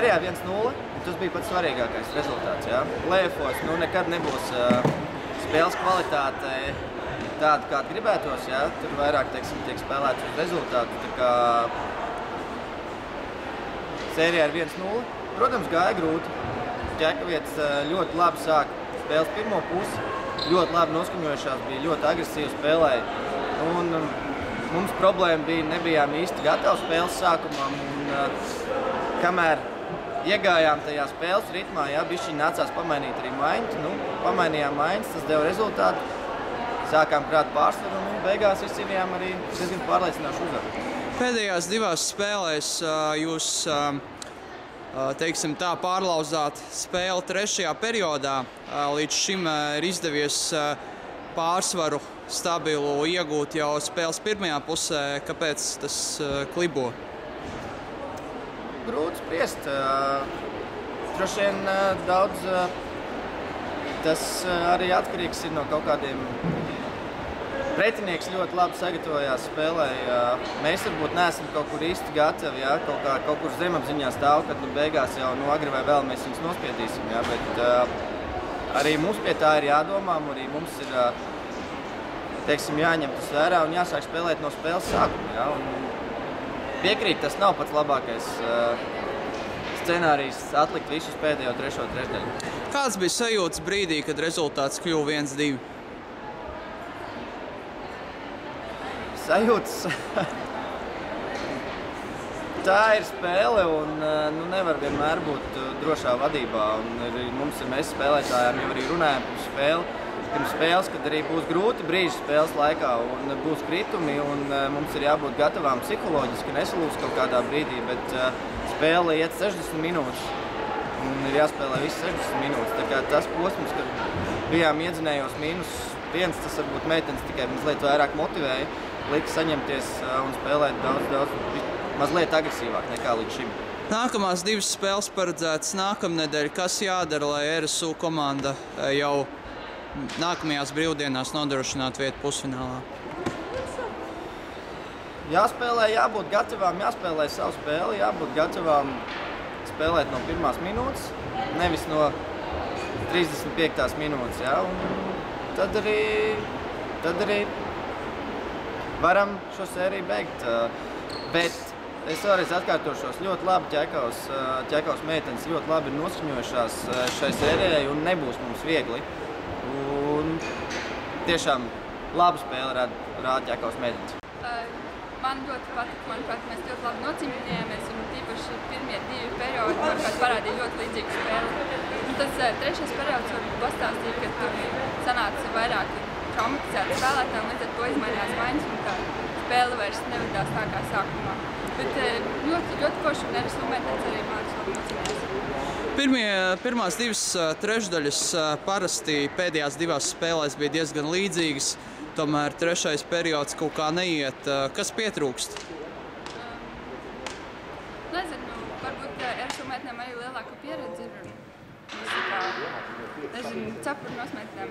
Sērijā 1-0, tas bija pats svarīgākais rezultāts. Ja? Play-offos nekad nebūs spēles kvalitāte tāda, kāda gribētos. Ja? Tur vairāk tiek spēlēts uz rezultātu. Tā kā sērijā ir 1-0. Protams, gāja grūti. Ķekavietis ļoti labi sāk spēles pirmo pusi. Ļoti labi noskaņojušās, bija ļoti agresīvi spēlēja. Un mums problēma bija, nebijām īsti gatavi spēles sākumam. Un kamēr iegājām tajā spēles ritmā, bišķiņ nācās pamainīt arī maiņas. Pamainījām maiņas, tas deva rezultātu. Sākām krāt pārsvaru un beigās izcīnījām arī diezgan pārliecinošu uzvaru. Pēdējās divās spēlēs jūs teiksim tā, pārlauzāt spēli trešajā periodā. Līdz šim ir izdevies pārsvaru stabilu iegūt jau spēles pirmajā pusē. Kāpēc tas klibo? Grūti spriest. Droši vien daudz tas arī atkarīgs ir no kaut kādiem. Pretinieks ļoti labi sagatavojās spēlē. Mēs varbūt neesam kaut kur īsti gatavi, kaut kur zemapziņā stāv, kad beigās jau agri vai vēl mēs viņus nospiedīsim. Bet arī mums pie tā ir jādomā, arī mums ir jāņem tas vērā un jāsāk spēlēt no spēles sākuma. Piekrīt, tas nav pats labākais scenārijs atlikt visus pēdējo trešo trešdaļu. Kāds bija sajūtas brīdī, kad rezultāts kļuva 1-2? Sajūtas. Tā ir spēle un nevar vienmēr būt drošā vadībā. Mēs spēlētājiem jau arī runājam pirms spēles, kad arī būs grūti brīži spēles laikā un būs kritumi. Mums ir jābūt gatavām psiholoģiski nesalūst kaut kādā brīdī, bet spēle iet 60 minūtes un ir jāspēlē visas 60 minūtes. Tā kā tas posms, kad bijām iedzinējos -1, tas varbūt meitenes tikai mazliet vairāk motivēja. Lika saņemties un spēlēt daudz, mazliet agresīvāk nekā līdz šim. Nākamās divas spēles paredzētas nākamnedēļ. Kas jādara, lai RSU komanda jau nākamajās brīvdienās nodrošinātu vietu pusfinālā? Jāspēlē, jābūt gatavām, jāspēlē savu spēli, jābūt gatavām spēlēt no pirmās minūtes, nevis no 35. minūtes. Ja? Un tad arī varam šo sēriju beigt, bet es vēlreiz atkārtošos, ļoti labi Ķekavas meitenes ļoti labi ir noskaņojušās šai sērijai un nebūs mums viegli. Un tiešām labu spēli rāda Ķekavas meitenes. Man ļoti patika, manuprāt, mēs ļoti labi nocīnījāmies un tīpaši pirmie 2 periodi, manuprāt, parādīja ļoti līdzīgu spēli. Un tas trešais periods varbūt pastāstīja, ka tur sanāca vairāk traumatizēti spēlētāji, un līdz ar to izmainījās maiņas, un tā spēle vairs nevedās tā kā sākumā. Bet ļoti koši un RSU meitenes arī mācās labi nocīnījās. Pirmās divas trešdaļas parasti pēdējās divās spēlēs bija diezgan līdzīgas, tomēr trešais periods kaut kā neiet. Kas pietrūkst? Nezinu, varbūt RSU meitenēm arī lielāka pieredze ir. Nezinu, cepuri nosmeitnēm.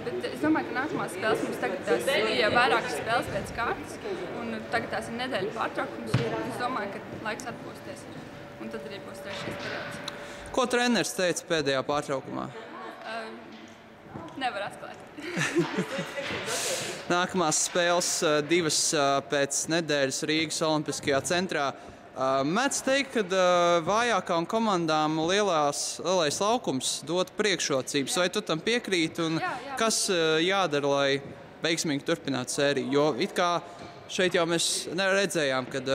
Bet es domāju, ka nākamās spēles mums tagad tās ir vairākas spēles pēc kārtas, un tagad tās ir nedēļa pārtraukums, un es domāju, ka laiks atpūsties, un tad arī būs trešais periods. Ko treneris teica pēdējā pārtraukumā? Nevar atklāt. Nākamās spēles divas pēc nedēļas Rīgas Olimpiskajā centrā. Mēdz teikt, ka vājākām komandām lielais laukums dod priekšrocības. Vai tu tam piekrīti? Kas jādara, lai veiksmīgi turpinātu sēriju? Jo it kā šeit jau mēs redzējām, kad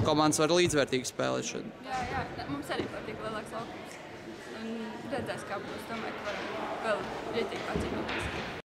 komandas var līdzvērtīgi spēlēt šodien. Jā, mums arī patīk lielāks laukums. Un redzēs, kā būs. Domāju, ka varam vēl rietīgi pacīnīties.